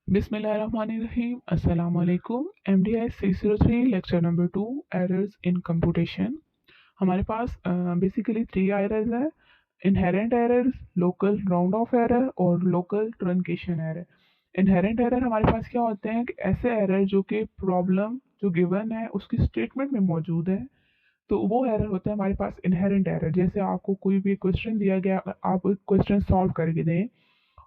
बिस्मिल्लाहिर्रहमानिर्रहीम अस्सलाम वालेकुम। MDI 603 lecture number 2 errors in computation. हमारे पास बेसिकली 3 एरर्स है: inherent errors, local round off error और local truncation error. Inherent error हमारे पास क्या होते हैं कि ऐसे एरर जो कि प्रॉब्लम जो गिवन है उसकी स्टेटमेंट में मौजूद है, तो वो एरर होता है हमारे पास इनहेरेंट एरर। जैसे आपको कोई भी क्वेश्चन दिया गया, आप क्वेश्चन सॉल्व करके दें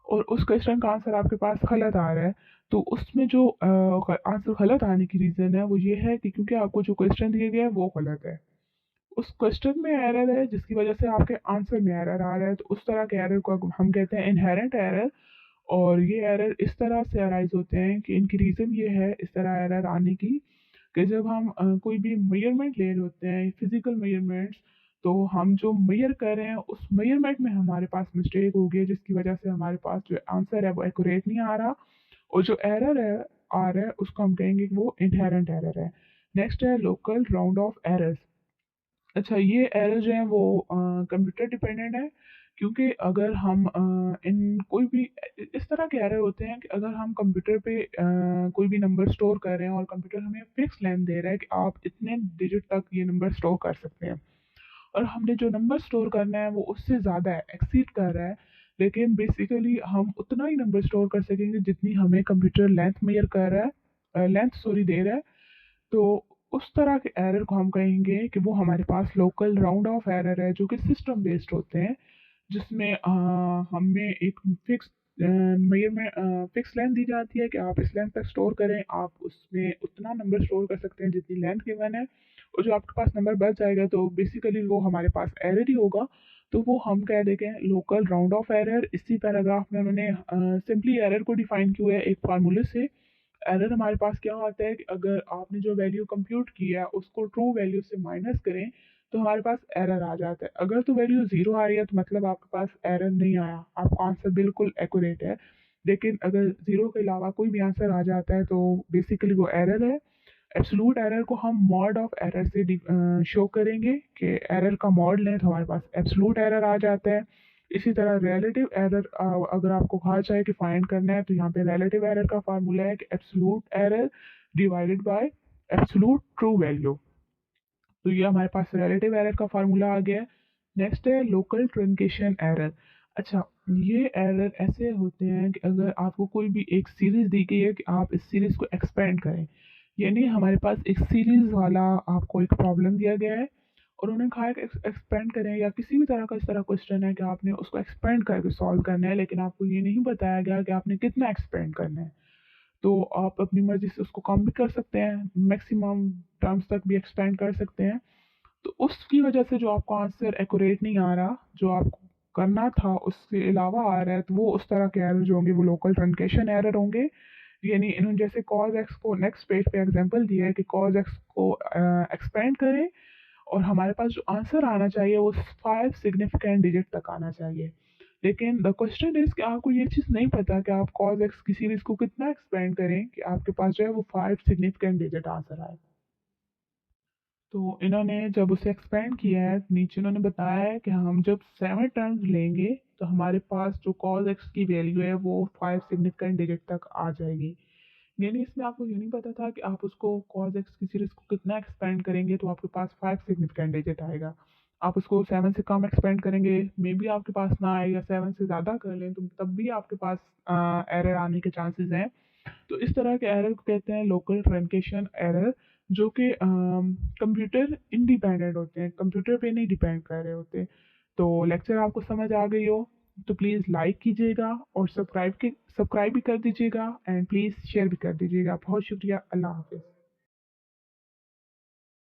और उस क्वेश्चन का आंसर आपके पास गलत आ रहा है, तो उसमें जो आंसर गलत आने की रीज़न है वो ये है कि क्योंकि आपको जो क्वेश्चन दिया गया है वो गलत है। उस क्वेश्चन में एरर है जिसकी वजह से आपके आंसर में एरर आ रहा है, तो उस तरह के एरर को हम कहते हैं इनहेरेंट एरर। और ये एरर इस तरह से अराइज होते हैं कि इनकी रीज़न ये है इस तरह एरर आने की कि जब हम कोई भी मेजरमेंट ले रहे होते हैं, फिजिकल मेजरमेंट्स, तो हम जो मेजर कर रहे हैं उस मेजरमेंट में हमारे पास मिस्टेक हो गई है, जिसकी वजह से हमारे पास जो आंसर है वो एक्यूरेट नहीं आ रहा, और जो एरर है आ रहा है उसको हम कहेंगे कि वो इनहेरेंट एरर है। नेक्स्ट है लोकल राउंड ऑफ एरर्स। अच्छा, ये एरर जो है वो कंप्यूटर डिपेंडेंट है, क्योंकि अगर हम इन कोई भी इस तरह के एरर होते हैं कि अगर हम कंप्यूटर पे कोई भी नंबर स्टोर कर रहे हैं और कंप्यूटर हमें फिक्स लेंथ दे रहा है कि आप इतने डिजिट तक ये नंबर स्टोर कर सकते हैं, और हमने जो नंबर स्टोर करना है वो उससे ज़्यादा है, एक्सीड कर रहा है, लेकिन बेसिकली हम उतना ही नंबर स्टोर कर सकेंगे जितनी हमें कंप्यूटर लेंथ मेजर कर रहा है, लेंथ सॉरी दे रहा है। तो उस तरह के एरर को हम कहेंगे कि वो हमारे पास लोकल राउंड ऑफ एरर है, जो कि सिस्टम बेस्ड होते हैं, जिसमें हमें एक फिक्स में फिक्स लेंथ दी जाती है कि आप इस लेंथ तक स्टोर करें, आप उसमें उतना नंबर स्टोर कर सकते हैं जितनी लेंथ गिवन है, और जो आपके पास नंबर बच जाएगा तो बेसिकली वो हमारे पास एरर ही होगा, तो वो हम कह देंगे लोकल राउंड ऑफ एरर। इसी पैराग्राफ में उन्होंने सिंपली एरर को डिफाइन किया है एक फार्मूले से। एरर हमारे पास क्या आता है कि अगर आपने जो वैल्यू कंप्यूट की है उसको ट्रू वैल्यू से माइनस करें तो हमारे पास एरर आ जाता है। अगर तो वैल्यू ज़ीरो आ रही है तो मतलब आपके पास एरर नहीं आया, आपका आंसर बिल्कुल एक्यूरेट है। लेकिन अगर ज़ीरो के अलावा कोई भी आंसर आ जाता है तो बेसिकली वो एरर है। एब्सोल्यूट एरर को हम मॉड ऑफ एरर से शो करेंगे कि एरर का मॉड लें तो हमारे पास एब्सोल्यूट एरर आ जाता है। इसी तरह रिलेटिव एरर अगर आपको कहा जाए कि फाइंड करना है, तो यहाँ पे रिलेटिव एरर का फार्मूला है कि absolute error divided by absolute true value. तो ये हमारे पास रिलेटिव एरर का फार्मूला आ गया है। नेक्स्ट है लोकल ट्रंकेशन एरर। अच्छा, ये एरर ऐसे होते हैं कि अगर आपको कोई भी एक सीरीज दी गई है कि आप इस सीरीज को एक्सपेंड करें, यानी हमारे पास एक सीरीज वाला आपको एक प्रॉब्लम दिया गया है और उन्होंने कहा है कि एक्सपेंड करें, या किसी भी तरह का इस तरह क्वेश्चन है कि आपने उसको एक्सपेंड करके सॉल्व करना है, लेकिन आपको ये नहीं बताया गया कि आपने कितना एक्सपेंड करना है। तो आप अपनी मर्जी से उसको कम भी कर सकते हैं, मैक्सिमम टर्म्स तक भी एक्सपेंड कर सकते हैं। तो उसकी वजह से जो आपका आंसर एक्यूरेट नहीं आ रहा, जो आपको करना था उसके अलावा आ रहा है, तो वो उस तरह के एरर जो होंगे वो लोकल ट्रंकेशन एरर होंगे। यानी इन्होंने जैसे कॉज एक्स को नेक्स्ट पेज पे एग्जांपल दिया है कि कॉज एक्स को एक्सपेंड करें और हमारे पास जो आंसर आना चाहिए वो 5 सिग्निफिकेंट डिजिट तक आना चाहिए। लेकिन द क्वेश्चन इज कि आपको ये चीज़ नहीं पता कि आप कॉज एक्स की सीरीज को कितना एक्सपेंड करें कि आपके पास जो है वो 5 सिग्निफिकेंट डिजिट आंसर आए। तो इन्होंने जब उसे एक्सपेंड किया है, नीचे इन्होंने बताया है कि हम जब 7 टर्म्स लेंगे तो हमारे पास जो कॉज एक्स की वैल्यू है वो 5 सिग्निफिकेंट डिजिट तक आ जाएगी। यानी इसमें आपको ये नहीं पता था कि आप उसको कॉज एक्स की सीरीज को कितना एक्सपेंड करेंगे तो आपके पास 5 सिग्निफिकेंट डिजिट आएगा। आप उसको 7 से कम एक्सपेंड करेंगे, मे बी आपके पास ना आए, या 7 से ज़्यादा कर लें तो तब भी आपके पास एरर आने के चांसेस हैं। तो इस तरह के एरर को कहते हैं लोकल ट्रंकेशन एरर, जो कि कंप्यूटर इंडिपेंडेंट होते हैं, कंप्यूटर पे नहीं डिपेंड कर रहे होते। तो लेक्चर आपको समझ आ गई हो तो प्लीज़ लाइक कीजिएगा और सब्सक्राइब भी कर दीजिएगा, एंड प्लीज़ शेयर भी कर दीजिएगा। बहुत शुक्रिया। अल्लाह हाफिज़।